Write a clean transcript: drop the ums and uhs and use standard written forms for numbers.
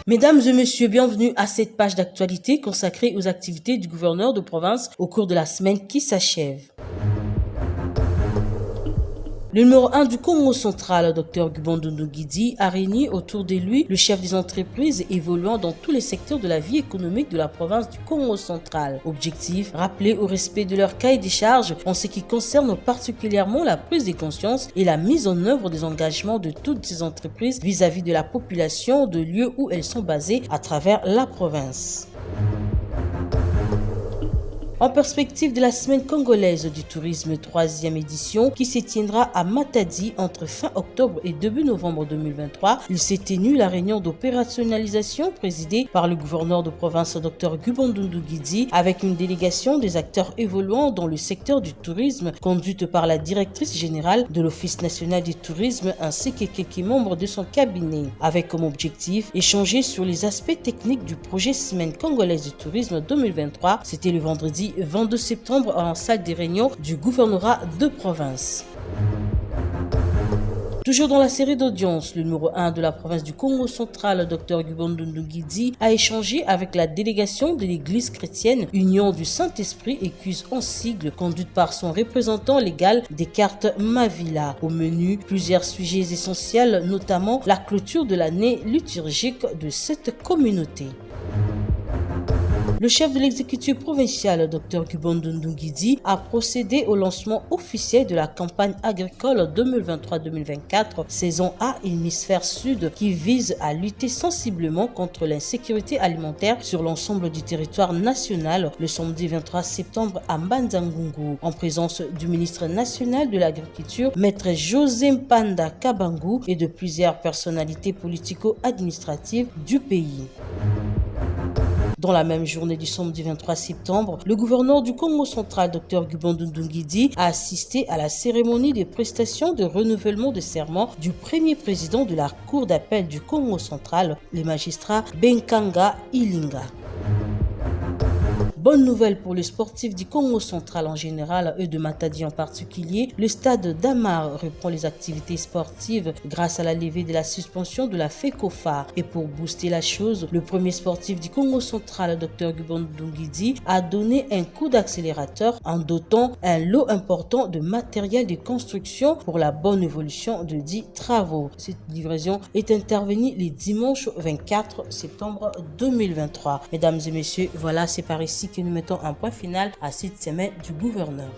Mesdames et messieurs, bienvenue à cette page d'actualité consacrée aux activités du gouverneur de province au cours de la semaine qui s'achève. Le numéro 1 du Congo central, Dr Gubondoundou Guidi, a réuni autour de lui le chef des entreprises évoluant dans tous les secteurs de la vie économique de la province du Congo central. Objectif, rappeler au respect de leur cahier des charges en ce qui concerne particulièrement la prise de conscience et la mise en œuvre des engagements de toutes ces entreprises vis-à-vis de la population de lieux où elles sont basées à travers la province. En perspective de la semaine congolaise du tourisme 3e édition qui se tiendra à Matadi entre fin octobre et début novembre 2023, il s'est tenu la réunion d'opérationnalisation présidée par le gouverneur de province Dr Gubondoundou Guidi avec une délégation des acteurs évoluant dans le secteur du tourisme conduite par la directrice générale de l'Office national du tourisme ainsi que quelques membres de son cabinet, avec comme objectif échanger sur les aspects techniques du projet Semaine congolaise du tourisme 2023. C'était le vendredi 22 septembre en salle des réunions du gouvernorat de province. Toujours dans la série d'audience, le numéro 1 de la province du Congo central, Dr Gubondoundou Guidi, a échangé avec la délégation de l'église chrétienne Union du Saint-Esprit Écuse en sigle, conduite par son représentant légal Descartes Mavila. Au menu, plusieurs sujets essentiels, notamment la clôture de l'année liturgique de cette communauté. Le chef de l'exécutif provincial, Dr Gubondoundou Guidi, a procédé au lancement officiel de la campagne agricole 2023-2024, saison A hémisphère sud, qui vise à lutter sensiblement contre l'insécurité alimentaire sur l'ensemble du territoire national le samedi 23 septembre à Mbanza-Ngungu, en présence du ministre national de l'Agriculture, Maître José Mpanda Kabangu, et de plusieurs personnalités politico-administratives du pays. Dans la même journée du samedi 23 septembre, le gouverneur du Congo central, Dr Gubondoundou Guidi, a assisté à la cérémonie des prestations de renouvellement de serment du premier président de la Cour d'appel du Congo central, le magistrat Benkanga Ilinga. Bonne nouvelle pour les sportifs du Congo central en général et de Matadi en particulier, le stade d'Amar reprend les activités sportives grâce à la levée de la suspension de la FECOFA. Et pour booster la chose, le premier sportif du Congo central, Dr Gubondoundou Guidi, a donné un coup d'accélérateur en dotant un lot important de matériel de construction pour la bonne évolution de 10 travaux. Cette livraison est intervenue le dimanche 24 septembre 2023. Mesdames et messieurs, voilà, c'est par ici que nous mettons un point final à cette semaine du gouverneur.